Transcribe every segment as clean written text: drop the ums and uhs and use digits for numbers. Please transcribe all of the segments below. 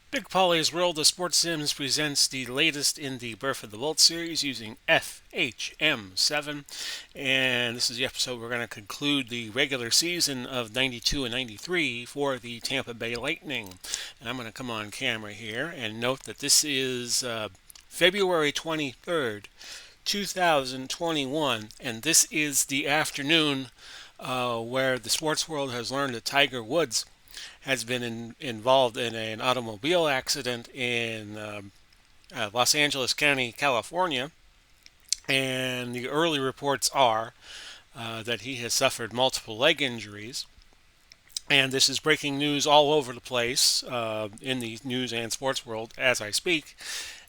Big Polly's World of Sports Sims presents the latest in the Birth of the Bolt series using FHM 7. And this is the episode we're going to conclude the regular season of 92 and 93 for the Tampa Bay Lightning. And I'm going to come on camera here and note that this is February 23rd, 2021. And this is the afternoon where the sports world has learned that Tiger Woods has been involved in an automobile accident in Los Angeles County, California. And the early reports are that he has suffered multiple leg injuries. And this is breaking news all over the place in the news and sports world as I speak.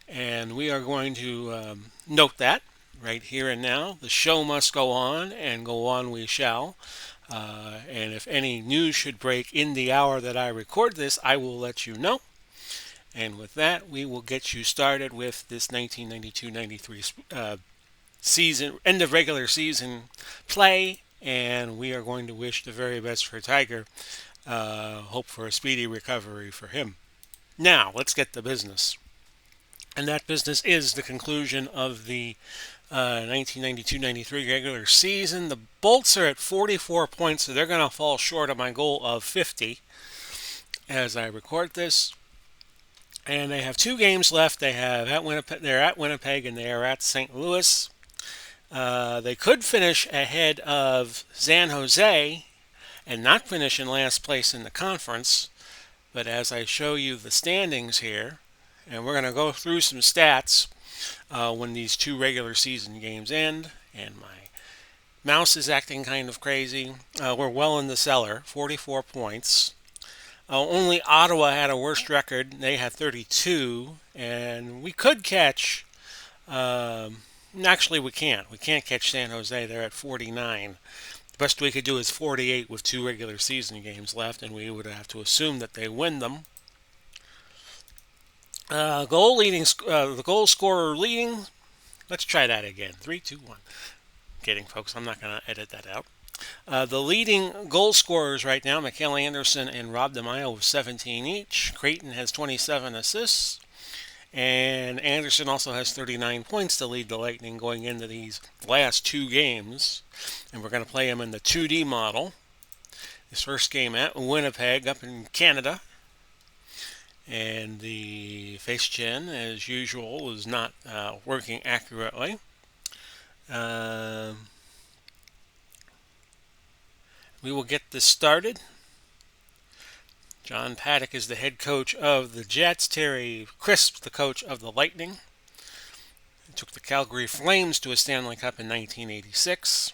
And we are going to note that right here and now. The show must go on, and go on we shall. And if any news should break in the hour that I record this, I will let you know. And with that, we will get you started with this 1992-93 season, end of regular season play. And we are going to wish the very best for Tiger. Hope for a speedy recovery for him. Now, let's get to business. And that business is the conclusion of the 1992-93 regular season. The Bolts are at 44 points, so they're going to fall short of my goal of 50 as I record this. And they have 2 games left. They're at Winnipeg and they are at St. Louis. They could finish ahead of San Jose and not finish in last place in the conference. But as I show you the standings here, and we're going to go through some stats when these 2 regular season games end. And my mouse is acting kind of crazy. We're well in the cellar, 44 points. Only Ottawa had a worse record. They had 32. And we could catch... actually, we can't. We can't catch San Jose. They're at 49. The best we could do is 48 with 2 regular season games left. And we would have to assume that they win them. The goal scorer leading. Let's try that again. 3, 2, 1. Kidding, folks. I'm not going to edit that out. The leading goal scorers right now, Mikael Anderson and Rob DeMaio with 17 each. Creighton has 27 assists. And Anderson also has 39 points to lead the Lightning going into these last 2 games. And we're going to play him in the 2D model. His first game at Winnipeg up in Canada. And the FHM, as usual, is not working accurately. We will get this started. John Paddock is the head coach of the Jets. Terry Crisp, the coach of the Lightning. He took the Calgary Flames to a Stanley Cup in 1986.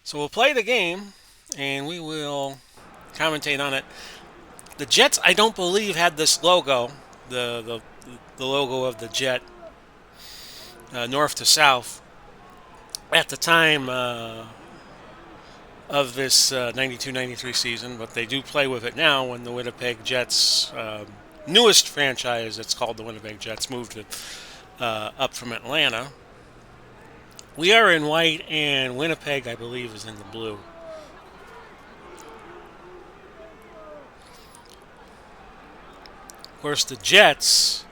So we'll play the game, and we will commentate on it. The Jets, I don't believe, had this logo, the logo of the Jet, north to south, at the time of this 92-93 season, but they do play with it now when the Winnipeg Jets, newest franchise, it's called the Winnipeg Jets, moved it up from Atlanta. We are in white, and Winnipeg, I believe, is in the blue. Of course, the Jets,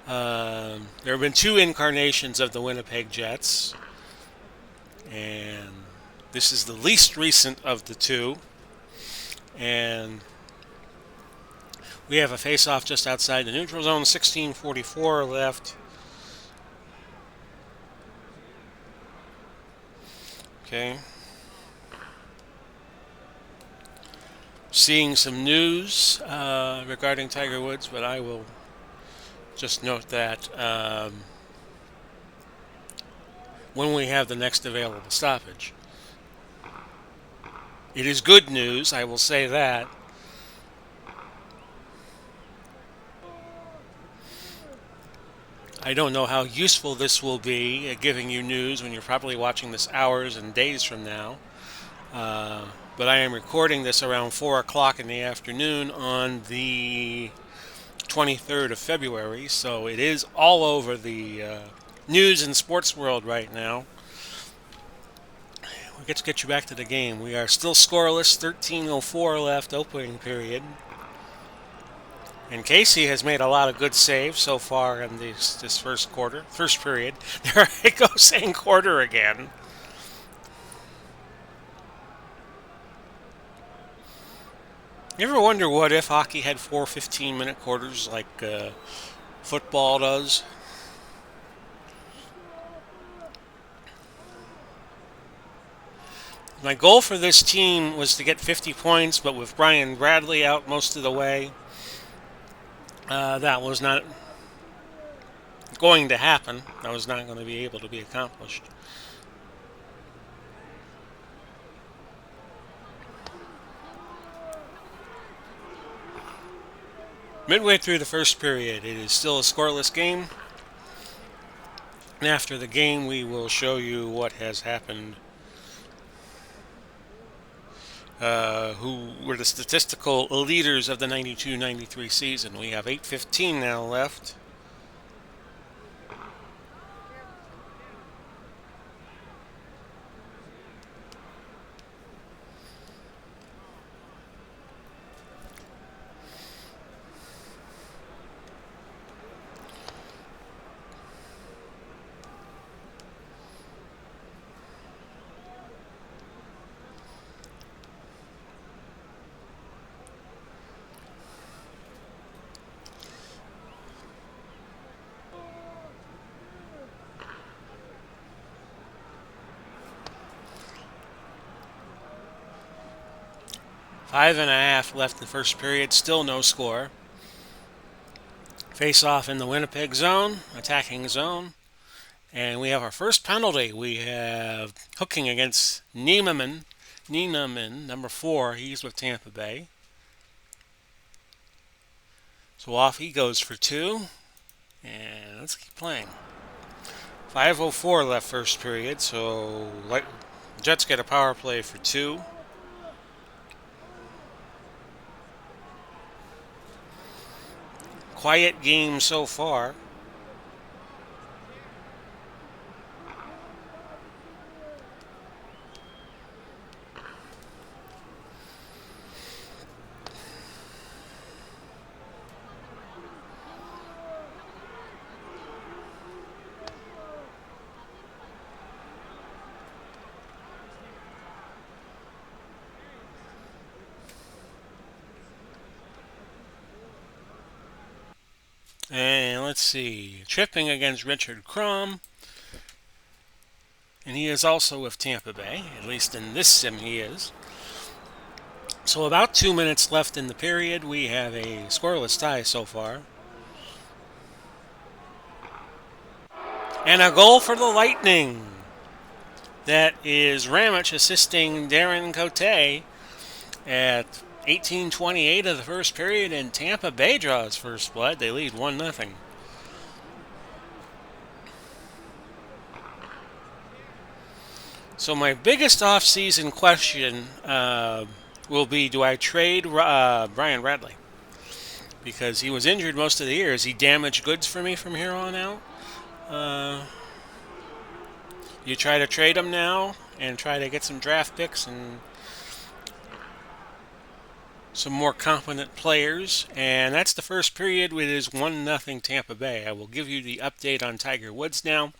there have been 2 incarnations of the Winnipeg Jets, and this is the least recent of the 2. And we have a face-off just outside the neutral zone, 16:44 left. Okay. Seeing some news regarding Tiger Woods, but I will just note that when we have the next available stoppage. It is good news, I will say that. I don't know how useful this will be at giving you news when you're probably watching this hours and days from now. But I am recording this around 4 o'clock in the afternoon on the 23rd of February, so it is all over the news and sports world right now. Let's get you back to the game. We are still scoreless, 13:04 left, opening period. And Casey has made a lot of good saves so far in this first period. There I go saying quarter again. You ever wonder what if hockey had four 15-minute quarters like football does? My goal for this team was to get 50 points, but with Brian Bradley out most of the way, that was not going to happen. That was not going to be able to be accomplished. Midway through the first period, it is still a scoreless game. And after the game, we will show you what has happened. Who were the statistical leaders of the 92-93 season. We have 8:15 now left. Five and a half left in the first period. Still no score. Face off in the Winnipeg zone, attacking zone. And we have our first penalty. We have hooking against Niemann, number 4. He's with Tampa Bay. So off he goes for 2. And let's keep playing. 5:04 left first period. So Jets get a power play for 2. Quiet game so far. And let's see. Tripping against Richard Crum. And he is also with Tampa Bay. At least in this sim he is. So about 2 minutes left in the period. We have a scoreless tie so far. And a goal for the Lightning. That is Ramich assisting Darren Cote at 18:28 of the first period, and Tampa Bay draws first blood. They lead 1-0. So my biggest off-season question will be, do I trade Brian Bradley? Because he was injured most of the year. Is he damaged goods for me from here on out? You try to trade him now and try to get some draft picks and some more competent players. And that's the first period. It is 1-0 Tampa Bay. I will give you the update on Tiger Woods now.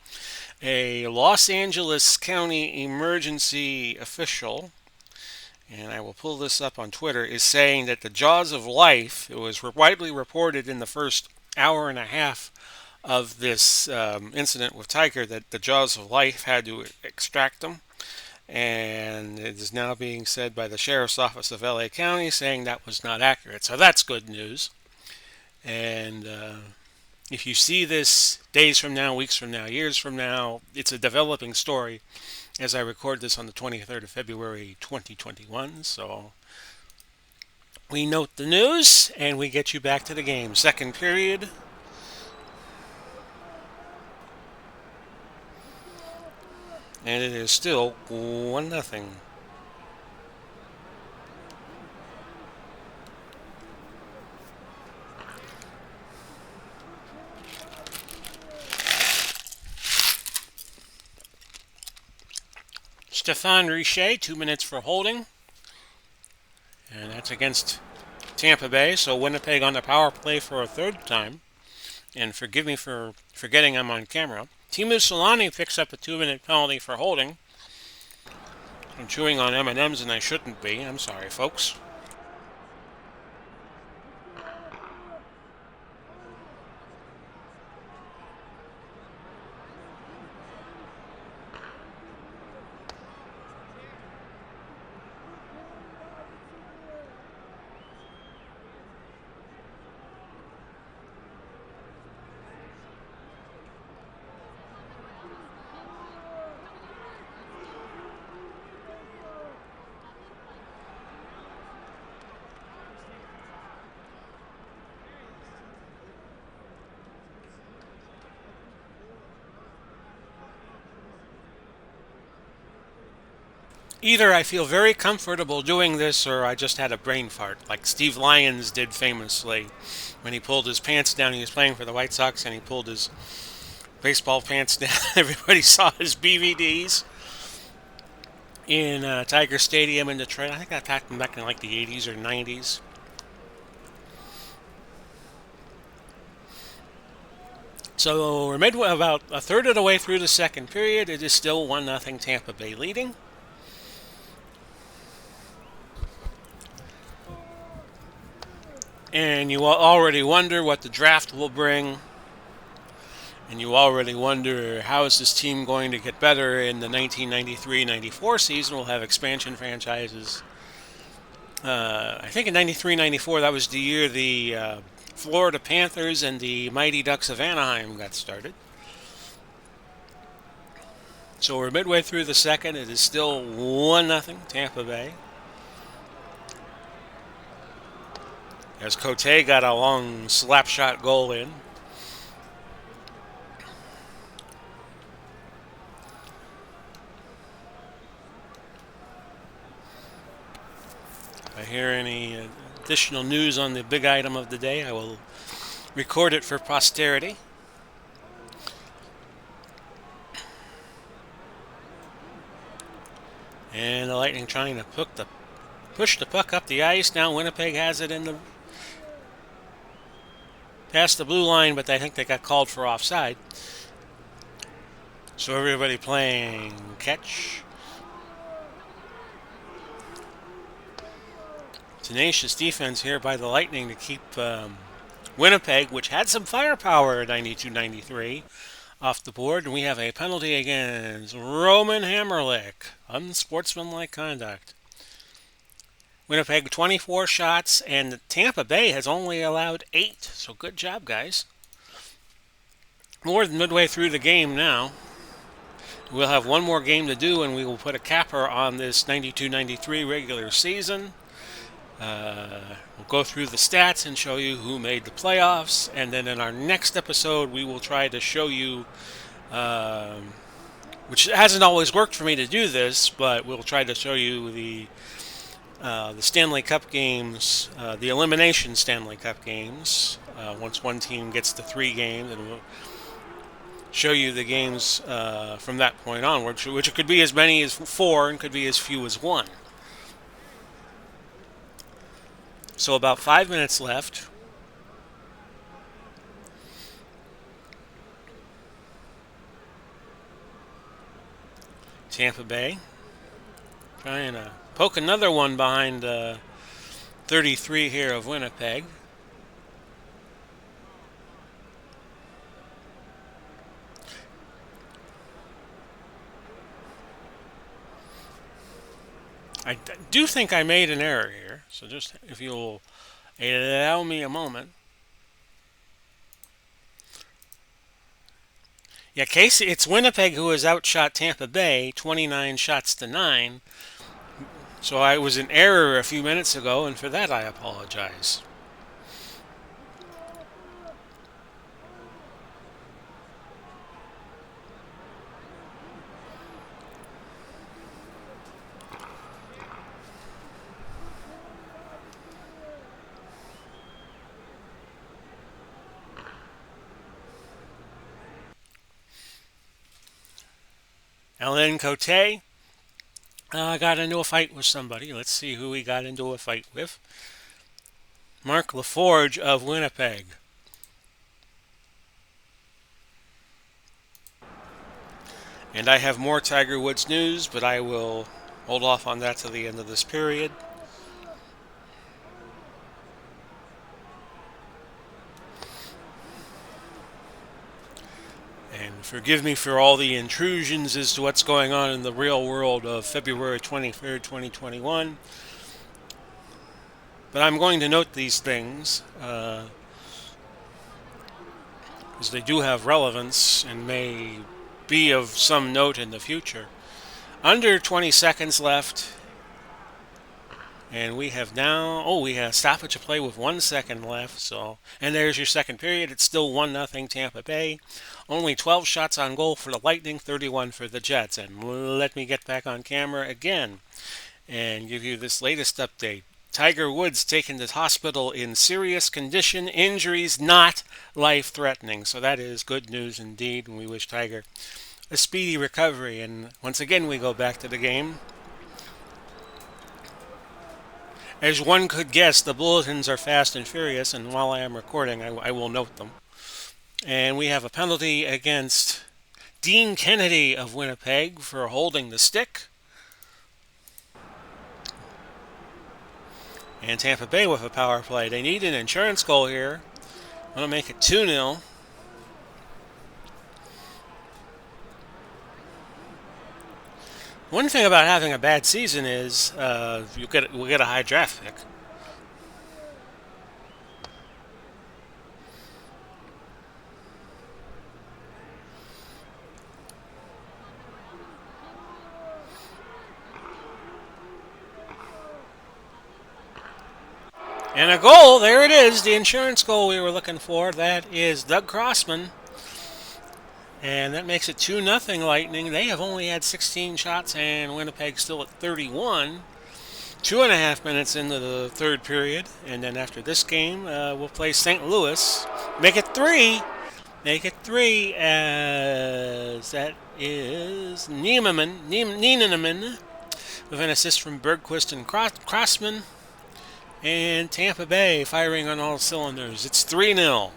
A Los Angeles County emergency official, and I will pull this up on Twitter, is saying that the jaws of life, it was widely reported in the first hour and a half of this incident with Tiger that the jaws of life had to extract them. And it is now being said by the Sheriff's Office of LA County saying that was not accurate. So that's good news. And if you see this days from now, weeks from now, years from now, it's a developing story as I record this on the 23rd of February 2021. So we note the news and we get you back to the game. Second period. And it is still 1-0. Stéphane Richer, 2 minutes for holding. And that's against Tampa Bay, so Winnipeg on the power play for a third time. And forgive me for forgetting I'm on camera. Timu Solani picks up a 2-minute penalty for holding. I'm chewing on M&Ms and I shouldn't be. I'm sorry, folks. Either I feel very comfortable doing this or I just had a brain fart, like Steve Lyons did famously when he pulled his pants down. He was playing for the White Sox and he pulled his baseball pants down. Everybody saw his BVDs in Tiger Stadium in Detroit. I think that happened back in like the 80s or 90s. So we're midway, about a third of the way through the second period. It is still 1-0 Tampa Bay leading. And you already wonder what the draft will bring. And you already wonder how is this team going to get better in the 1993-94 season. We'll have expansion franchises. I think in 93-94, that was the year the Florida Panthers and the Mighty Ducks of Anaheim got started. So we're midway through the second. It is still 1-0 Tampa Bay. As Cote got a long slap shot goal in. If I hear any additional news on the big item of the day, I will record it for posterity. And the Lightning trying to push the puck up the ice. Now Winnipeg has it in the past the blue line, but I think they got called for offside. So everybody playing catch. Tenacious defense here by the Lightning to keep Winnipeg, which had some firepower at 92-93, off the board. And we have a penalty against Roman Hammerlick. Unsportsmanlike conduct. Winnipeg 24 shots, and Tampa Bay has only allowed 8. So good job, guys. More than midway through the game now. We'll have one more game to do, and we will put a capper on this 92-93 regular season. We'll go through the stats and show you who made the playoffs, and then in our next episode, we will try to show you, which hasn't always worked for me to do this, but we'll try to show you the Stanley Cup games, the elimination Stanley Cup games. Once one team gets to 3 games, and we'll show you the games from that point onward, which could be as many as 4 and could be as few as 1. So about 5 minutes left. Tampa Bay trying to poke another one behind 33 here of Winnipeg. I do think I made an error here, so just if you'll allow me a moment. Yeah, Casey, it's Winnipeg who has outshot Tampa Bay 29 shots to 9. So I was in error a few minutes ago, and for that I apologize. Alain Cote got into a fight with somebody. Let's see who he got into a fight with. Mark LaForge of Winnipeg. And I have more Tiger Woods news, but I will hold off on that to the end of this period. And forgive me for all the intrusions as to what's going on in the real world of February 23rd, 2021. But I'm going to note these things as they do have relevance and may be of some note in the future. Under 20 seconds left. And we have now, we have stoppage of play with 1 second left. And there's your second period. It's still 1-0 Tampa Bay. Only 12 shots on goal for the Lightning, 31 for the Jets. And let me get back on camera again and give you this latest update. Tiger Woods taken to hospital in serious condition, injuries not life-threatening. So that is good news indeed, and we wish Tiger a speedy recovery. And once again, we go back to the game. As one could guess, the bulletins are fast and furious, and while I am recording, I will note them. And we have a penalty against Dean Kennedy of Winnipeg for holding the stick. And Tampa Bay with a power play. They need an insurance goal here. I'm going to make it 2-0. One thing about having a bad season is we'll get a high draft pick. And a goal, there it is, the insurance goal we were looking for. That is Doug Crossman. And that makes it 2-0 Lightning. They have only had 16 shots, and Winnipeg still at 31. 2.5 minutes into the third period. And then after this game, we'll play St. Louis. Make it 3. Make it 3 as that is Niemann with an assist from Bergquist and Crossman. And Tampa Bay firing on all cylinders. It's 3-0.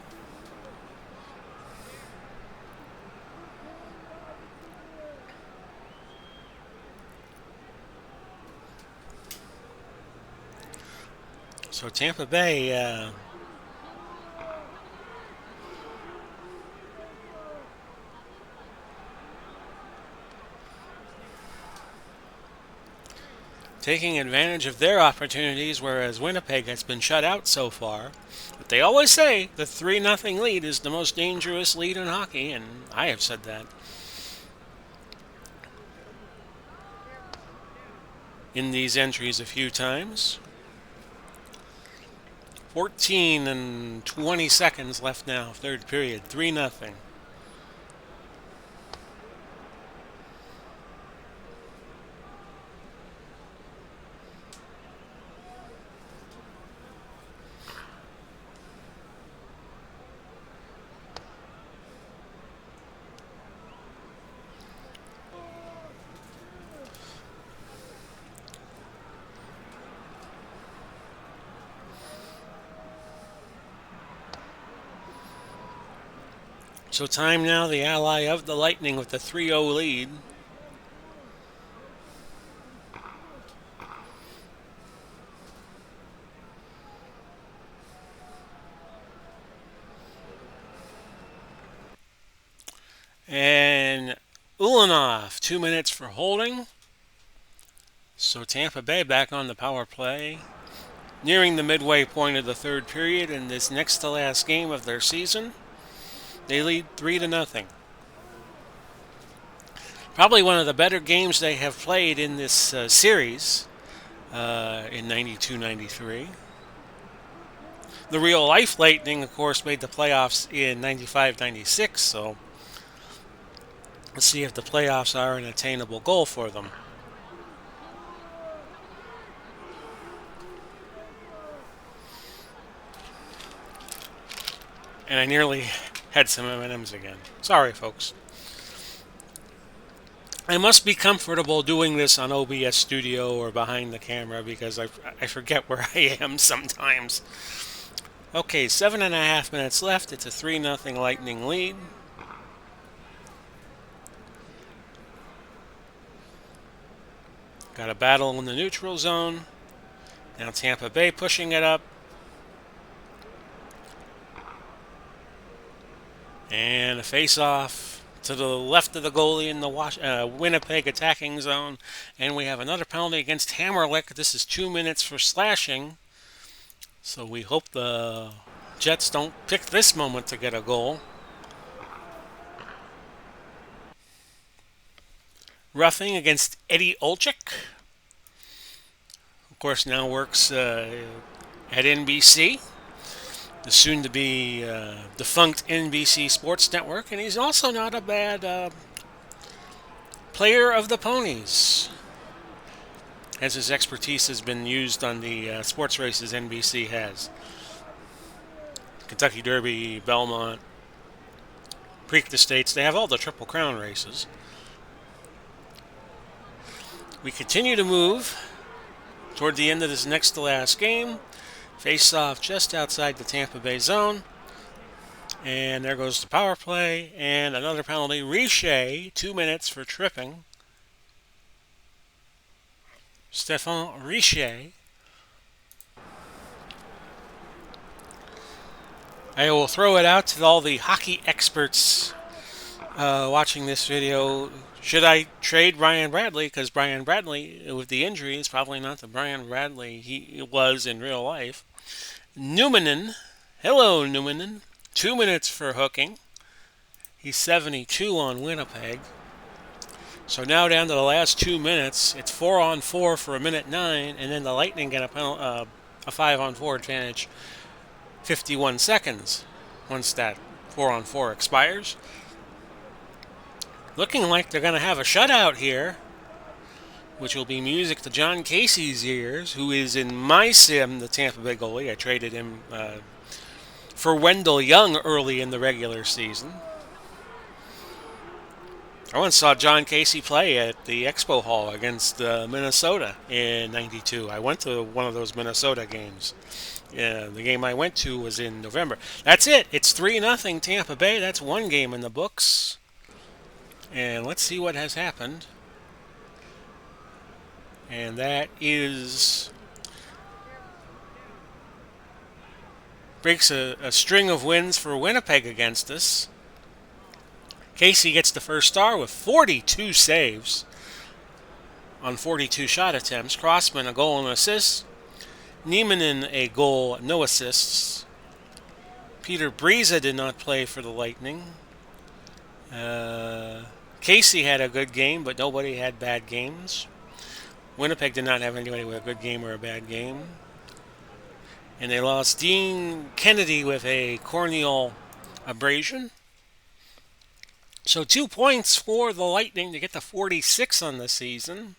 So Tampa Bay taking advantage of their opportunities, whereas Winnipeg has been shut out so far. But they always say the 3-0 lead is the most dangerous lead in hockey, and I have said that. In these entries a few times. 14 and 20 seconds left now, third period, 3-0. So time now, the ally of the Lightning with the 3-0 lead. And Ulanov, 2 minutes for holding. So Tampa Bay back on the power play. Nearing the midway point of the third period in this next to last game of their season. They lead 3-0. Probably one of the better games they have played in this series in 92-93. The real life Lightning, of course, made the playoffs in 95-96, so let's see if the playoffs are an attainable goal for them. And I nearly had some M&Ms again. Sorry, folks. I must be comfortable doing this on OBS Studio or behind the camera because I forget where I am sometimes. Okay, 7.5 minutes left. It's a 3-0 Lightning lead. Got a battle in the neutral zone. Now Tampa Bay pushing it up. And a face-off to the left of the goalie in the Winnipeg attacking zone. And we have another penalty against Hammerlick. This is 2 minutes for slashing. So we hope the Jets don't pick this moment to get a goal. Roughing against Eddie Olczyk. Of course, now works at NBC, the soon-to-be defunct NBC Sports Network, and he's also not a bad player of the ponies, as his expertise has been used on the sports races NBC has. Kentucky Derby, Belmont, Prix de States, they have all the Triple Crown races. We continue to move toward the end of this next to last game. Face off just outside the Tampa Bay zone. And there goes the power play and another penalty. Richer, 2 minutes for tripping. Stéphane Richer. I will throw it out to all the hockey experts watching this video. Should I trade Brian Bradley? Because Brian Bradley, with the injury, is probably not the Brian Bradley he was in real life. Numanen. Hello, Numanen. 2 minutes for hooking. He's 72 on Winnipeg. So now down to the last 2 minutes. It's 4-on-4 for a minute 9, and then the Lightning get a 5-on-4 advantage 51 seconds once that 4-on-4 expires. Looking like they're going to have a shutout here, which will be music to John Casey's ears, who is in my sim, the Tampa Bay goalie. I traded him for Wendell Young early in the regular season. I once saw John Casey play at the Expo Hall against Minnesota in '92. I went to one of those Minnesota games. The game I went to was in November. That's it. It's 3-0 Tampa Bay. That's one game in the books. And let's see what has happened. And that is breaks a string of wins for Winnipeg against us. Casey gets the first star with 42 saves on 42 shot attempts. Crossman a goal and an assist. Niemanen a goal, no assists. Peter Breeza did not play for the Lightning. Casey had a good game, but nobody had bad games. Winnipeg did not have anybody with a good game or a bad game. And they lost Dean Kennedy with a corneal abrasion. So 2 points for the Lightning to get to 46 on the season.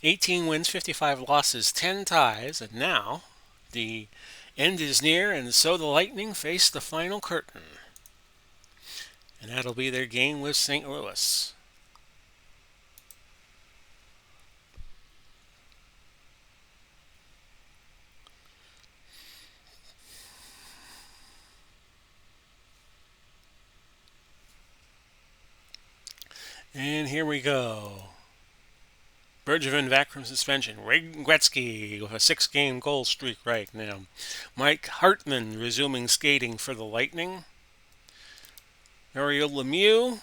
18 wins, 55 losses, 10 ties. And now the end is near, and so the Lightning face the final curtain. And that'll be their game with St. Louis. And here we go. Bergevin back from suspension. Ray Gretzky with a 6-game goal streak right now. Mike Hartman resuming skating for the Lightning. Mario Lemieux,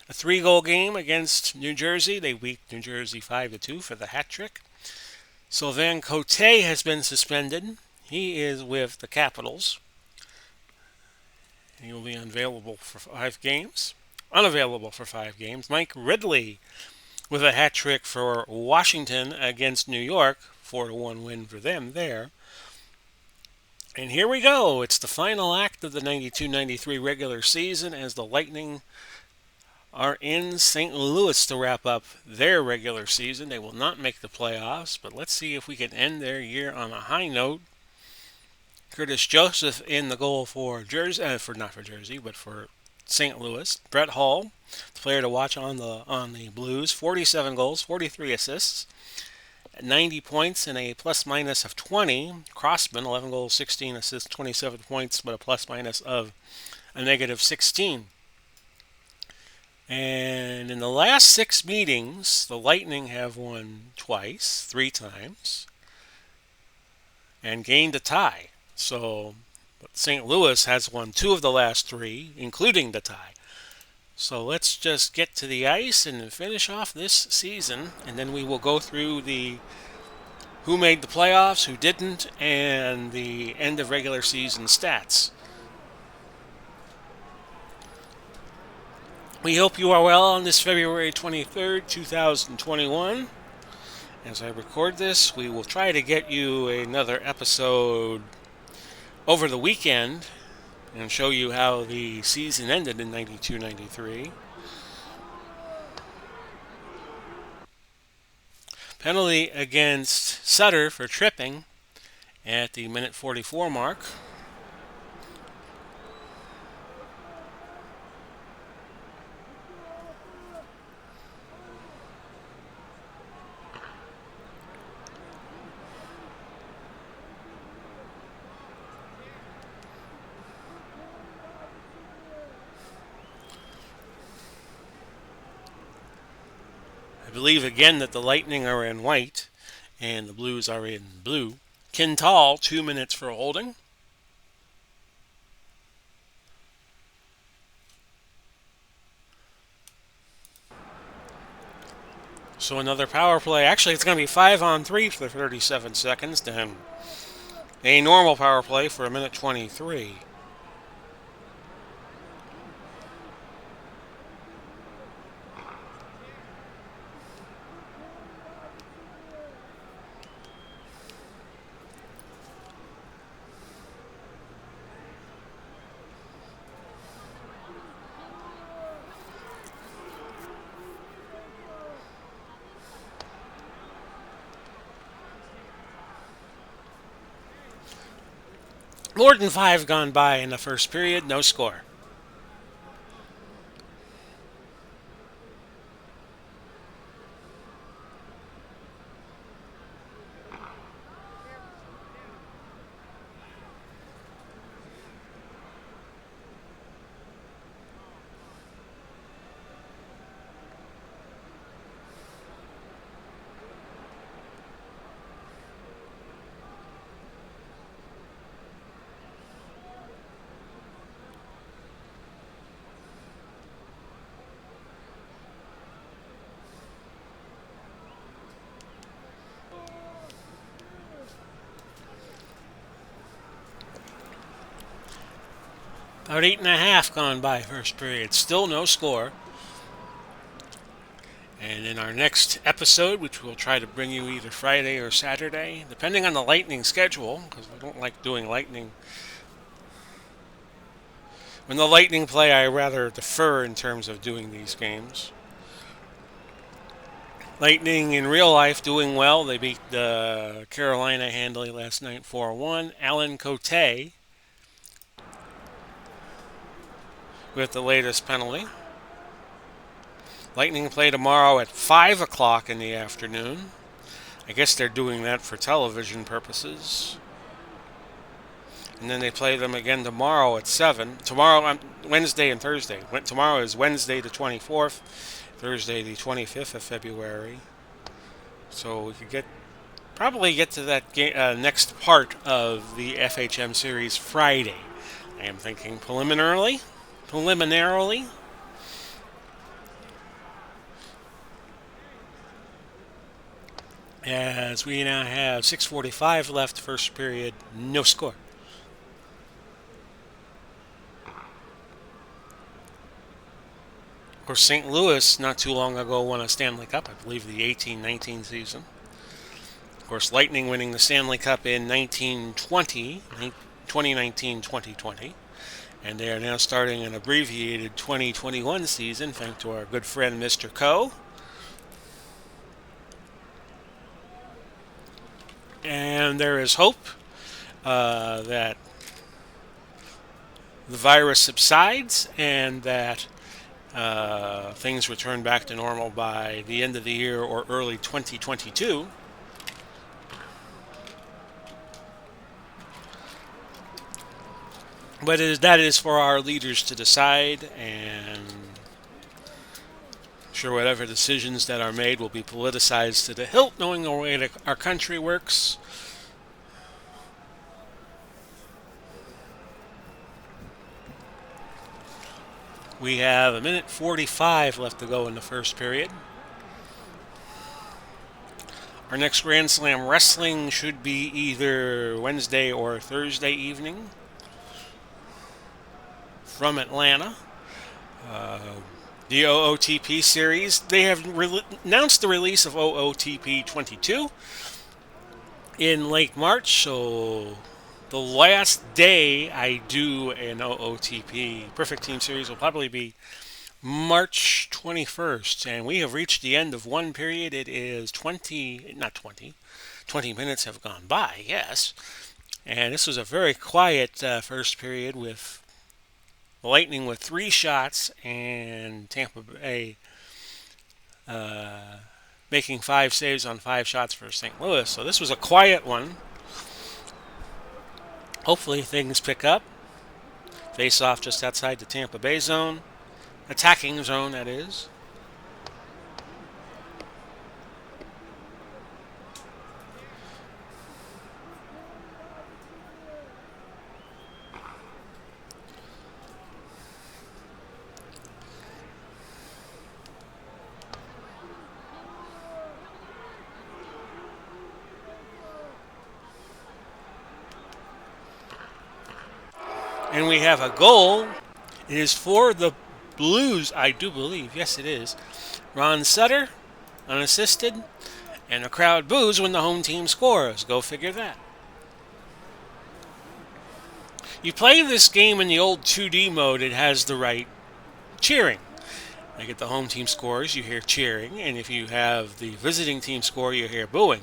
a 3-goal game against New Jersey. They beat New Jersey 5-2 for the hat trick. Sylvain Cote has been suspended. He is with the Capitals. He will be unavailable for 5 games. Mike Ridley with a hat trick for Washington against New York. 4-1 win for them there. And here we go. It's the final act of the 92-93 regular season as the Lightning are in St. Louis to wrap up their regular season. They will not make the playoffs, but let's see if we can end their year on a high note. Curtis Joseph in the goal for for St. Louis. Brett Hull, the player to watch on the Blues, 47 goals, 43 assists. 90 points and a plus minus of 20. Crossman, 11 goals, 16 assists, 27 points, but a plus minus of a negative 16. And in the last 6 meetings, the Lightning have won twice, 3 times, and gained a tie. So St. Louis has won 2 of the last 3, including the tie. So let's just get to the ice and finish off this season, and then we will go through the who made the playoffs, who didn't, and the end of regular season stats. We hope you are well on this February 23rd, 2021. As I record this, we will try to get you another episode over the weekend and show you how the season ended in 92-93. Penalty against Sutter for tripping at the minute 44 mark. I believe again that the Lightning are in white and the Blues are in blue. Quintal, 2 minutes for holding. So another power play. Actually, it's going to be 5-on-3 for 37 seconds, then a normal power play for a minute 23. More than 5 gone by in the first period, no score. About 8.5 gone by first period. Still no score. And in our next episode, which we'll try to bring you either Friday or Saturday, depending on the Lightning schedule, because we don't like doing Lightning. When the Lightning play, I rather defer in terms of doing these games. Lightning in real life doing well. They beat Carolina handily last night 4-1. Alan Cote with the latest penalty. Lightning play tomorrow at 5 o'clock in the afternoon. I guess they're doing that for television purposes. And then they play them again tomorrow at 7. Tomorrow, Wednesday and Thursday. Tomorrow is Wednesday the 24th, Thursday the 25th of February. So we could probably get to that next part of the FHM series Friday. I am thinking preliminarily. As we now have 6:45 left, first period, no score. Of course, St. Louis not too long ago won a Stanley Cup, I believe the 18-19 season. Of course, Lightning winning the Stanley Cup in 2019-2020. And they are now starting an abbreviated 2021 season, thanks to our good friend Mr. Coe. And there is hope that the virus subsides and that things return back to normal by the end of the year or early 2022. But that is for our leaders to decide, and sure, whatever decisions that are made will be politicized to the hilt, knowing the way that our country works. We have a minute 45 left to go in the first period. Our next Grand Slam wrestling should be either Wednesday or Thursday evening from Atlanta. The OOTP series, they have announced the release of OOTP 22 in late March, so the last day I do an OOTP Perfect Team series will probably be March 21st, and we have reached the end of one period. It is 20 minutes have gone by, yes. And this was a very quiet first period with the Lightning with 3 shots and Tampa Bay making 5 saves on 5 shots for St. Louis. So this was a quiet one. Hopefully things pick up. Face off just outside the Tampa Bay zone. Attacking zone, that is. And we have a goal. It is for the Blues, I do believe. Yes, it is. Ron Sutter, unassisted, and the crowd boos when the home team scores. Go figure that. You play this game in the old 2D mode, it has the right cheering. Like if the home team scores, you hear cheering, and if you have the visiting team score, you hear booing.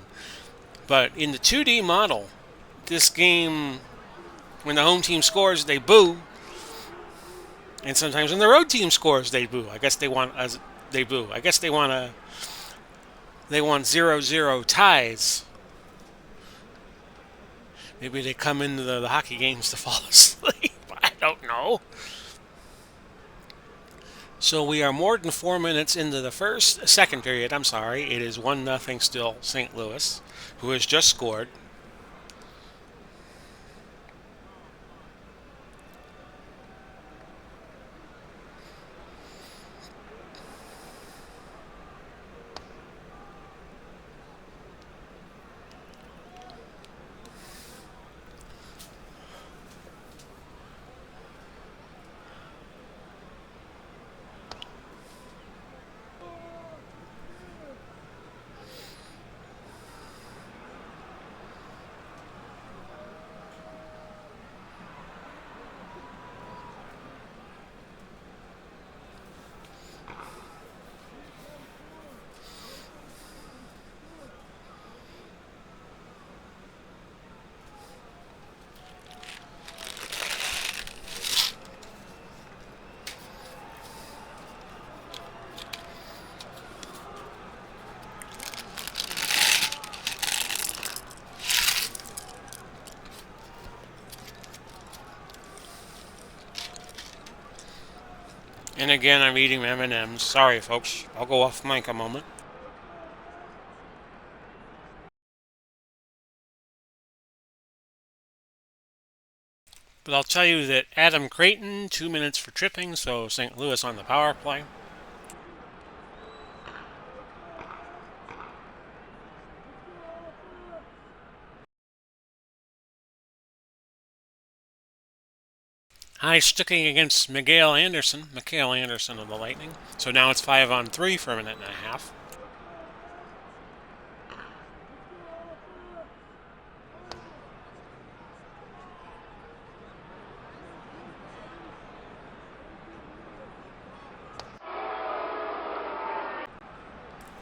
But in the 2D model, this game, when the home team scores, they boo. And sometimes when the road team scores, they boo. I guess they want they boo. I guess they want 0-0 ties. Maybe they come into the hockey games to fall asleep. I don't know. So we are more than 4 minutes into the second period. I'm sorry. It is 1-0 still St. Louis, who has just scored. And again, I'm eating M&Ms. Sorry, folks. I'll go off mic a moment. But I'll tell you that Adam Creighton, 2 minutes for tripping, so St. Louis on the power play. High sticking against Mikael Anderson of the Lightning. So now it's 5-on-3 for a minute and a half.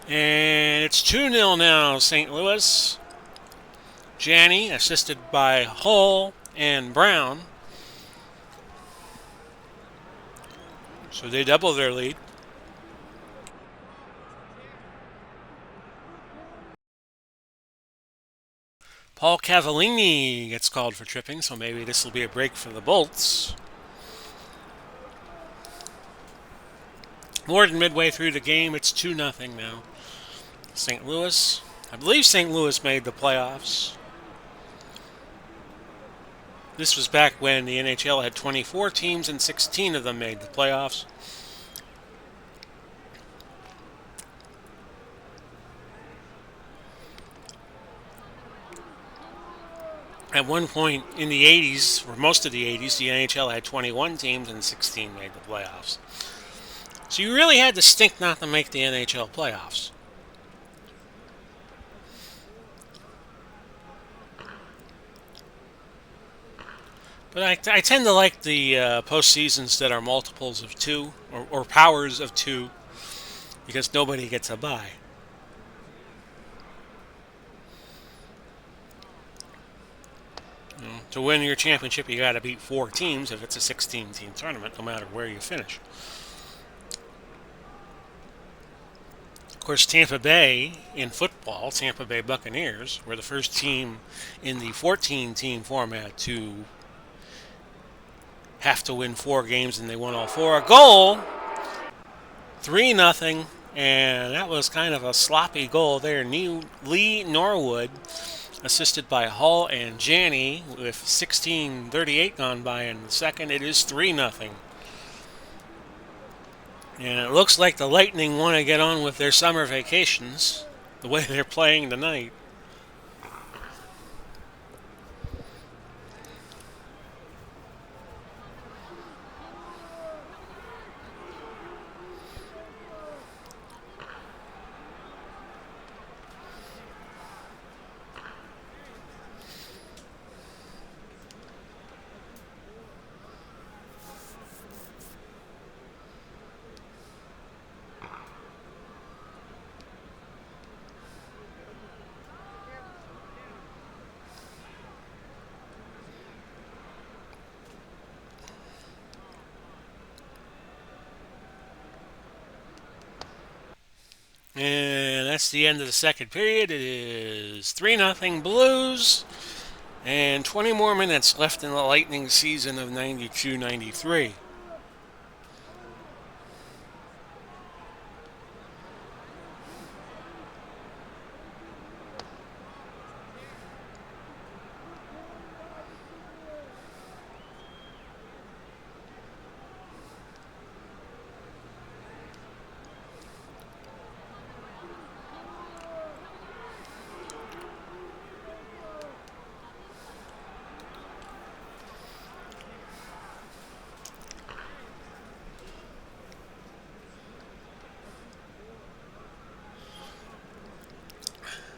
And it's 2-0 now, St. Louis. Janney, assisted by Hull and Brown. So they double their lead. Paul Cavallini gets called for tripping, so maybe this will be a break for the Bolts. More than midway through the game, it's 2-0 now. St. Louis. I believe St. Louis made the playoffs. This was back when the NHL had 24 teams and 16 of them made the playoffs. At one point in the 80s, or most of the 80s, the NHL had 21 teams and 16 made the playoffs. So you really had to stink not to make the NHL playoffs. But I tend to like the postseasons that are multiples of two, or powers of two, because nobody gets a bye. To win your championship, you got to beat 4 teams if it's a 16-team tournament, no matter where you finish. Of course, Tampa Bay in football, Tampa Bay Buccaneers, were the first team in the 14-team format to have to win 4 games, and they won all 4. A goal, 3-0, and that was kind of a sloppy goal there. Lee Norwood, assisted by Hall and Janney, with 16:38 gone by in the second. It is 3-0. And it looks like the Lightning want to get on with their summer vacations, the way they're playing tonight. And that's the end of the second period. It is 3-0 Blues, and 20 more minutes left in the Lightning season of 92-93.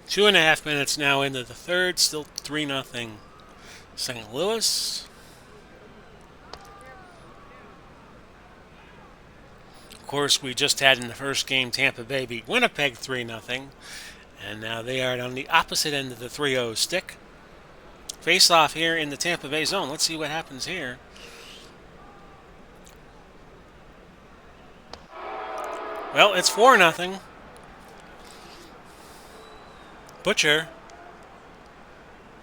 Two and a half minutes now into the third, still 3-0 St. Louis. Of course, we just had in the first game Tampa Bay beat Winnipeg 3-0, and now they are on the opposite end of the 3-0 stick. Face off here in the Tampa Bay zone. Let's see what happens here. Well, it's 4-0. Butcher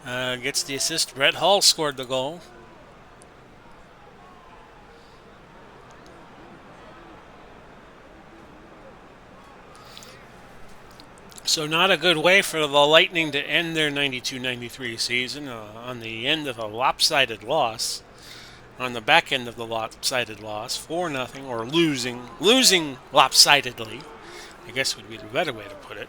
gets the assist. Brett Hull scored the goal. So not a good way for the Lightning to end their 92-93 season on the end of a lopsided loss. On the back end of the lopsided loss, 4-0, or losing lopsidedly, I guess would be the better way to put it.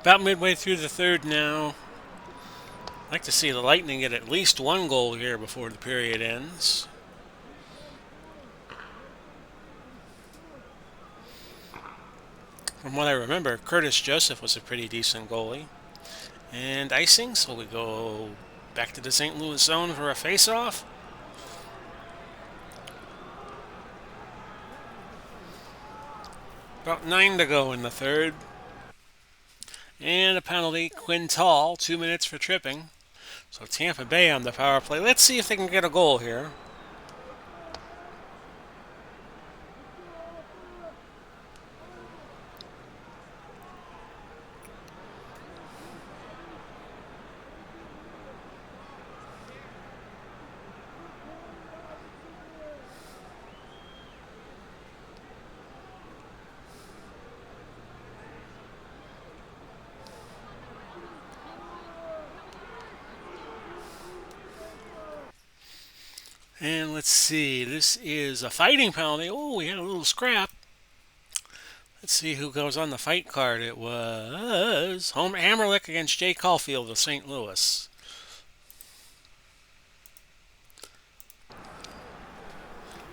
About midway through the third now. I'd like to see the Lightning get at least one goal here before the period ends. From what I remember, Curtis Joseph was a pretty decent goalie. And icing, so we go back to the St. Louis zone for a face-off. About 9 to go in the third. And a penalty, Quintal, 2 minutes for tripping. So Tampa Bay on the power play. Let's see if they can get a goal here. And let's see, this is a fighting penalty. Oh, we had a little scrap. Let's see who goes on the fight card. It was Homer Hammerlick against Jay Caulfield of St. Louis.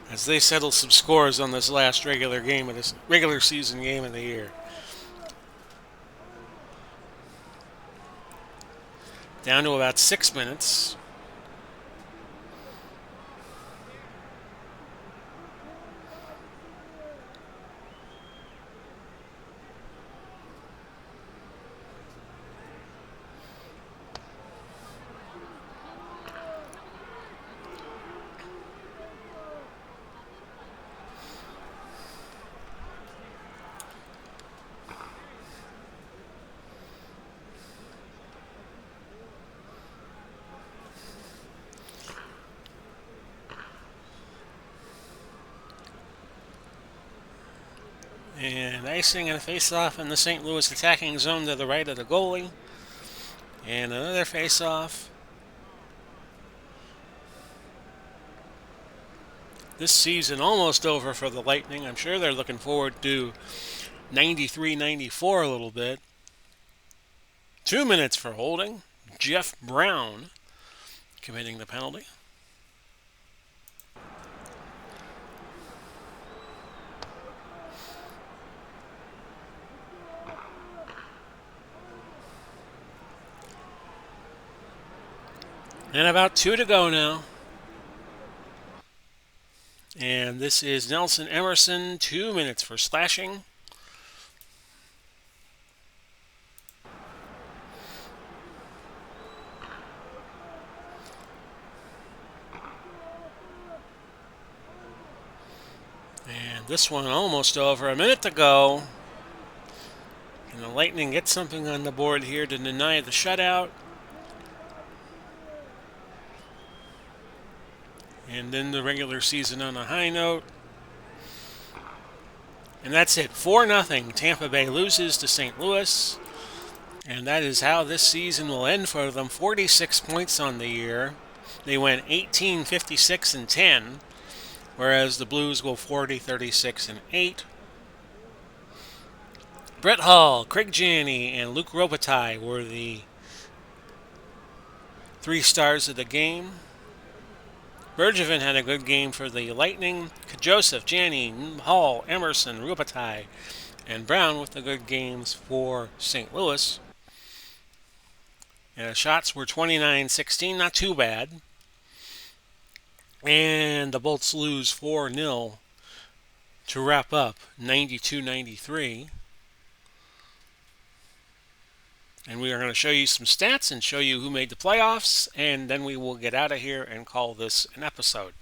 As they settle some scores on this last regular season game of the year. Down to about 6 minutes. And icing and a face-off in the St. Louis attacking zone to the right of the goalie. And another face-off. This season almost over for the Lightning. I'm sure they're looking forward to 93-94 a little bit. 2 minutes for holding. Jeff Brown committing the penalty. And about 2 to go now. And this is Nelson Emerson, 2 minutes for slashing. And this one almost over. A minute to go. Can the Lightning get something on the board here to deny the shutout? And then the regular season on a high note. And that's it. 4-0. Tampa Bay loses to St. Louis. And that is how this season will end for them. 46 points on the year. They went 18, 56, and 10. Whereas the Blues go 40, 36, and 8. Brett Hull, Craig Janney, and Luke Robitaille were the 3 stars of the game. Bergevin had a good game for the Lightning. Joseph, Janney, Hall, Emerson, Robitaille, and Brown with the good games for St. Louis. And the shots were 29-16, not too bad. And the Bolts lose 4-0 to wrap up 92-93. And we are going to show you some stats and show you who made the playoffs, and then we will get out of here and call this an episode.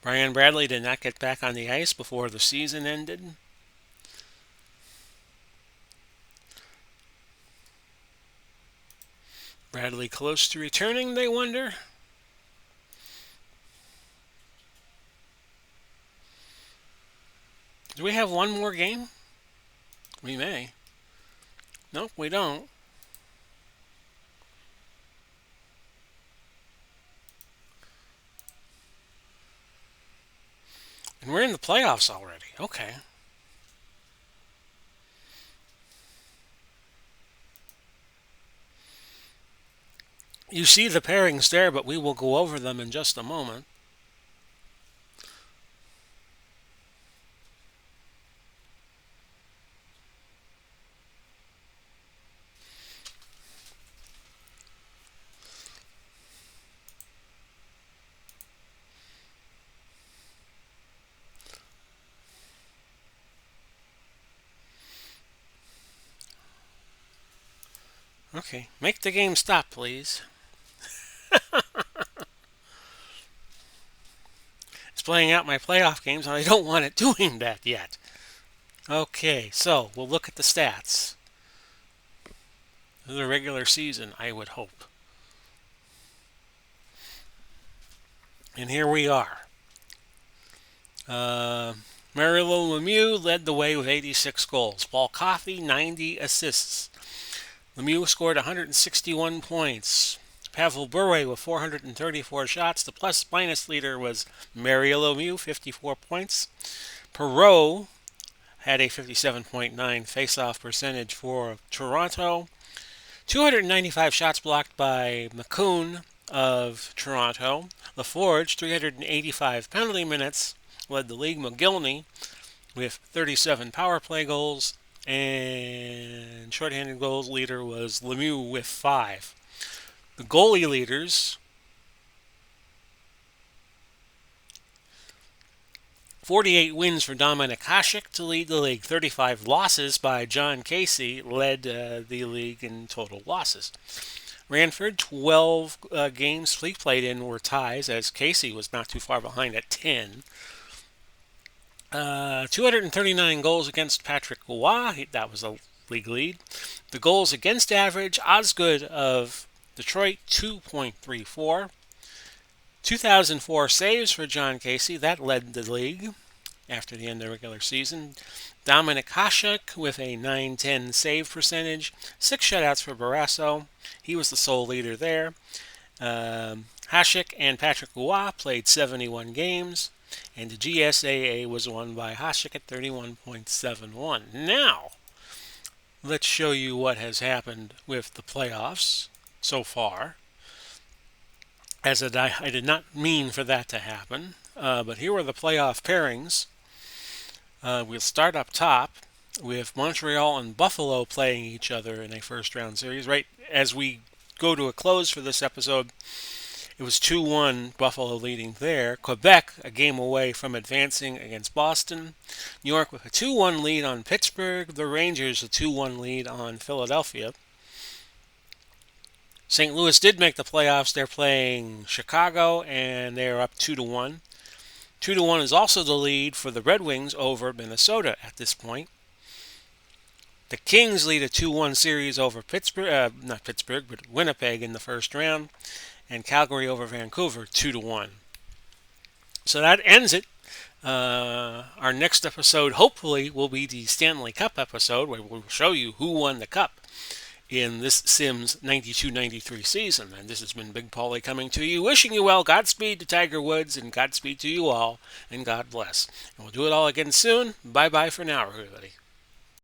Brian Bradley did not get back on the ice before the season ended. Bradley close to returning, they wonder. Do we have one more game? We may. Nope, we don't. And we're in the playoffs already. Okay. You see the pairings there, but we will go over them in just a moment. Okay. Make the game stop, please. It's playing out my playoff games, and I don't want it doing that yet. Okay, so we'll look at the stats. The regular season, I would hope. And here we are. Uh, Mario Lemieux led the way with 86 goals. Paul Coffey, 90 assists. Lemieux scored 161 points. Pavel Bure with 434 shots. The plus-minus leader was Mario Lemieux, 54 points. Perreault had a 57.9 face-off percentage for Toronto. 295 shots blocked by McCoon of Toronto. LaForge, 385 penalty minutes, led the league. McGillney with 37 power play goals, and shorthanded goals leader was Lemieux with 5. The goalie leaders, 48 wins for Dominik Hasek to lead the league. 35 losses by John Casey led the league in total losses. Ranford, 12 games he played in were ties, as Casey was not too far behind at 10. 239 goals against Patrick Roy, that was a league lead. The goals against average, Osgood of Detroit, 2.34. 2004 saves for John Casey, that led the league after the end of the regular season. Dominik Hasek with a 910 save percentage. 6 shutouts for Barrasso. He was the sole leader there. Hasek and Patrick Roy played 71 games. And the GSAA was won by Hasek at 31.71. Now, let's show you what has happened with the playoffs so far. As I did not mean for that to happen, but here are the playoff pairings. We'll start up top with Montreal and Buffalo playing each other in a first-round series. Right as we go to a close for this episode, it was 2-1 Buffalo leading there. Quebec a game away from advancing against Boston. New York with a 2-1 lead on Pittsburgh. The Rangers a 2-1 lead on Philadelphia. St. Louis did make the playoffs. They're playing Chicago, and they're up 2-1. 2-1 is also the lead for the Red Wings over Minnesota at this point. The Kings lead a 2-1 series over Winnipeg in the first round, and Calgary over Vancouver 2-1. So that ends it. Our next episode, hopefully, will be the Stanley Cup episode, where we'll show you who won the Cup in this Sims 92-93 season. And this has been Big Paulie coming to you, wishing you well. Godspeed to Tiger Woods, and Godspeed to you all, and God bless. And we'll do it all again soon. Bye-bye for now, everybody.